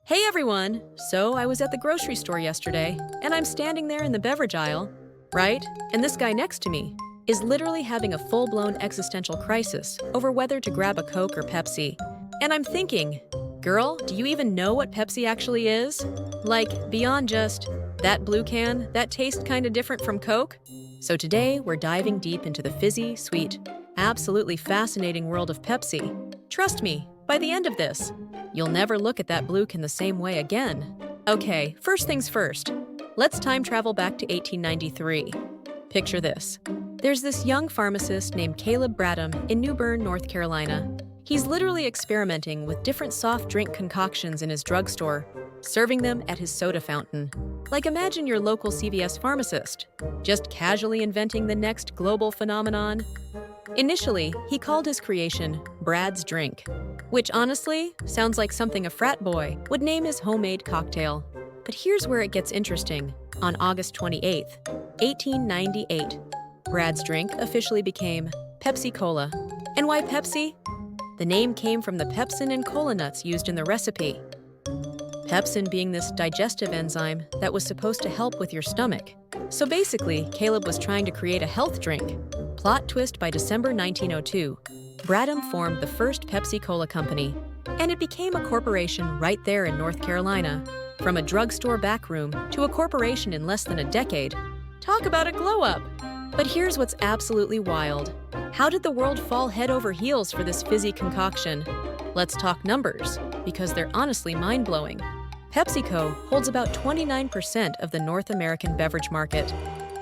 Hey everyone! So I was at the grocery store yesterday, and I'm standing there in the beverage aisle, right? And this guy next to me is literally having a full-blown existential crisis over whether to grab a Coke or Pepsi. And I'm thinking, girl, do you even know what Pepsi actually is? Like, beyond just, that blue can, that tastes kinda different from Coke? So today, we're diving deep into the fizzy, sweet, absolutely fascinating world of Pepsi. Trust me, by the end of this, you'll never look at that blue can the same way again. Okay, first things first. Let's time travel back to 1893. Picture this. There's this young pharmacist named Caleb Bradham in New Bern, North Carolina. He's literally experimenting with different soft drink concoctions in his drugstore, serving them at his soda fountain. Like imagine your local CVS pharmacist, just casually inventing the next global phenomenon. Initially, he called his creation Brad's Drink, which honestly sounds like something a frat boy would name his homemade cocktail. But here's where it gets interesting. On August 28, 1898, Brad's Drink officially became Pepsi Cola. And why Pepsi? The name came from the pepsin and cola nuts used in the recipe. Pepsin being this digestive enzyme that was supposed to help with your stomach. So basically, Caleb was trying to create a health drink. Plot twist: by December 1902, Bradham formed the first Pepsi Cola company, and it became a corporation right there in North Carolina. From a drugstore backroom to a corporation in less than a decade. Talk about a glow-up! But here's what's absolutely wild. How did the world fall head over heels for this fizzy concoction? Let's talk numbers, because they're honestly mind-blowing. PepsiCo holds about 29% of the North American beverage market,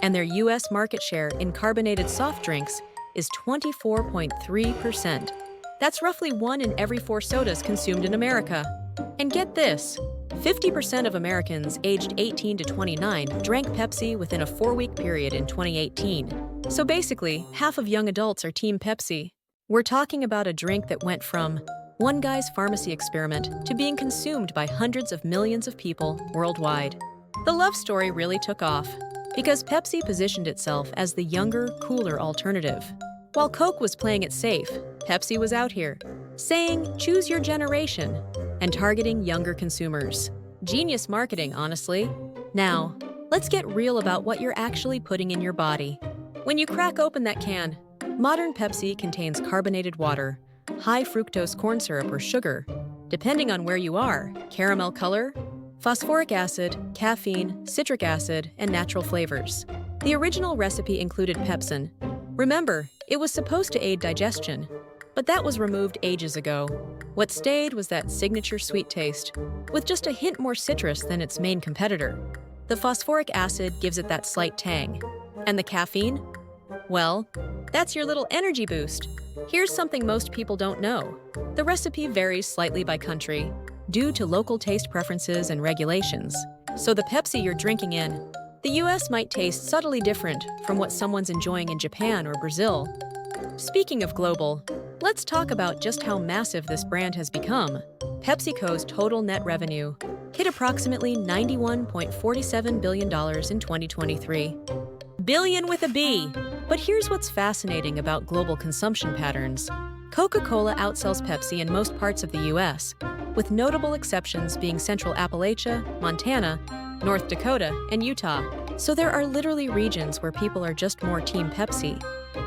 and their U.S. market share in carbonated soft drinks is 24.3%. That's roughly 1 in every 4 sodas consumed in America. And get this, 50% of Americans aged 18 to 29 drank Pepsi within a 4-week period in 2018. So basically, half of young adults are Team Pepsi. We're talking about a drink that went from one guy's pharmacy experiment to being consumed by hundreds of millions of people worldwide. The love story really took off because Pepsi positioned itself as the younger, cooler alternative. While Coke was playing it safe, Pepsi was out here, saying, choose your generation, and targeting younger consumers. Genius marketing, honestly. Now, let's get real about what you're actually putting in your body. When you crack open that can, modern Pepsi contains carbonated water, high fructose corn syrup or sugar, depending on where you are, caramel color, phosphoric acid, caffeine, citric acid, and natural flavors. The original recipe included pepsin. Remember, it was supposed to aid digestion, but that was removed ages ago. What stayed was that signature sweet taste, with just a hint more citrus than its main competitor. The phosphoric acid gives it that slight tang. And the caffeine? Well, that's your little energy boost. Here's something most people don't know. The recipe varies slightly by country, due to local taste preferences and regulations. So the Pepsi you're drinking in the US might taste subtly different from what someone's enjoying in Japan or Brazil. Speaking of global, let's talk about just how massive this brand has become. PepsiCo's total net revenue hit approximately $91.47 billion in 2023. Billion with a B! But here's what's fascinating about global consumption patterns. Coca-Cola outsells Pepsi in most parts of the US, with notable exceptions being Central Appalachia, Montana, North Dakota, and Utah. So there are literally regions where people are just more Team Pepsi.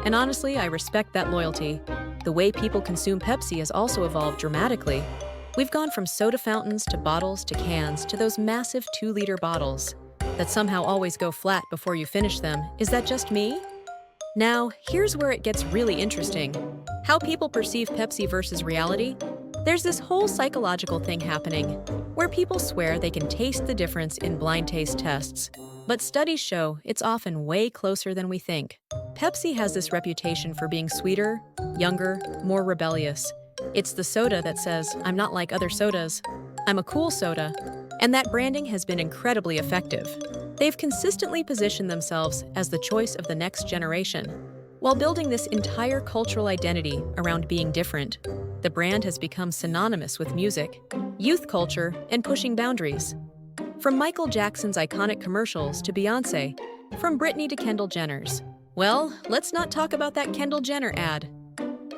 And honestly, I respect that loyalty. The way people consume Pepsi has also evolved dramatically. We've gone from soda fountains to bottles to cans to those massive 2-liter bottles that somehow always go flat before you finish them. Is that just me? Now, here's where it gets really interesting. How people perceive Pepsi versus reality? There's this whole psychological thing happening, where people swear they can taste the difference in blind taste tests. But studies show it's often way closer than we think. Pepsi has this reputation for being sweeter, younger, more rebellious. It's the soda that says, I'm not like other sodas, I'm a cool soda. And that branding has been incredibly effective. They've consistently positioned themselves as the choice of the next generation. While building this entire cultural identity around being different, the brand has become synonymous with music, youth culture, and pushing boundaries. From Michael Jackson's iconic commercials to Beyoncé, from Britney to Kendall Jenner's. Well, let's not talk about that Kendall Jenner ad.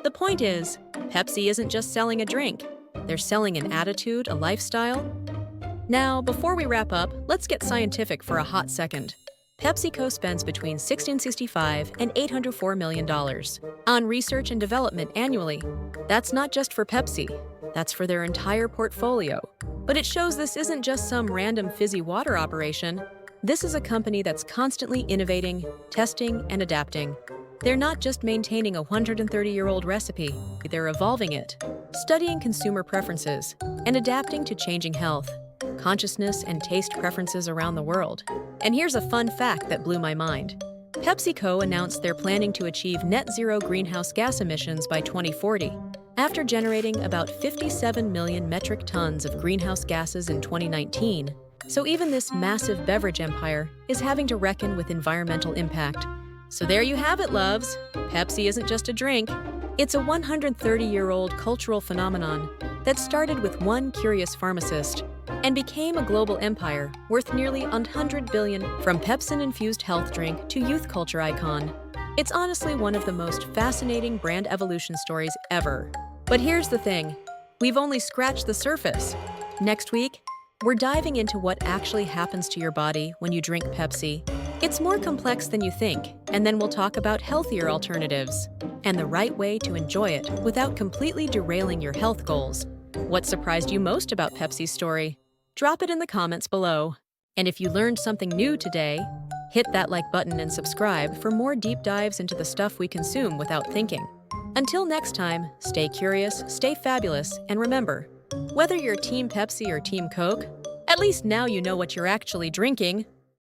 The point is, Pepsi isn't just selling a drink. They're selling an attitude, a lifestyle. Now, before we wrap up, let's get scientific for a hot second. PepsiCo spends between $1665 and $804 million on research and development annually. That's not just for Pepsi, that's for their entire portfolio. But it shows this isn't just some random fizzy water operation. This is a company that's constantly innovating, testing, and adapting. They're not just maintaining a 130-year-old recipe, they're evolving it, studying consumer preferences, and adapting to changing health, consciousness, and taste preferences around the world. And here's a fun fact that blew my mind. PepsiCo announced they're planning to achieve net zero greenhouse gas emissions by 2040, after generating about 57 million metric tons of greenhouse gases in 2019. So even this massive beverage empire is having to reckon with environmental impact. So there you have it, loves. Pepsi isn't just a drink. It's a 130-year-old cultural phenomenon that started with one curious pharmacist and became a global empire worth nearly $100 billion, from Pepsin-infused health drink to youth culture icon. It's honestly one of the most fascinating brand evolution stories ever. But here's the thing, we've only scratched the surface. Next week, we're diving into what actually happens to your body when you drink Pepsi. It's more complex than you think, and then we'll talk about healthier alternatives and the right way to enjoy it without completely derailing your health goals. What surprised you most about Pepsi's story? Drop it in the comments below. And if you learned something new today, hit that like button and subscribe for more deep dives into the stuff we consume without thinking. Until next time, stay curious, stay fabulous, and remember, whether you're Team Pepsi or Team Coke, at least now you know what you're actually drinking.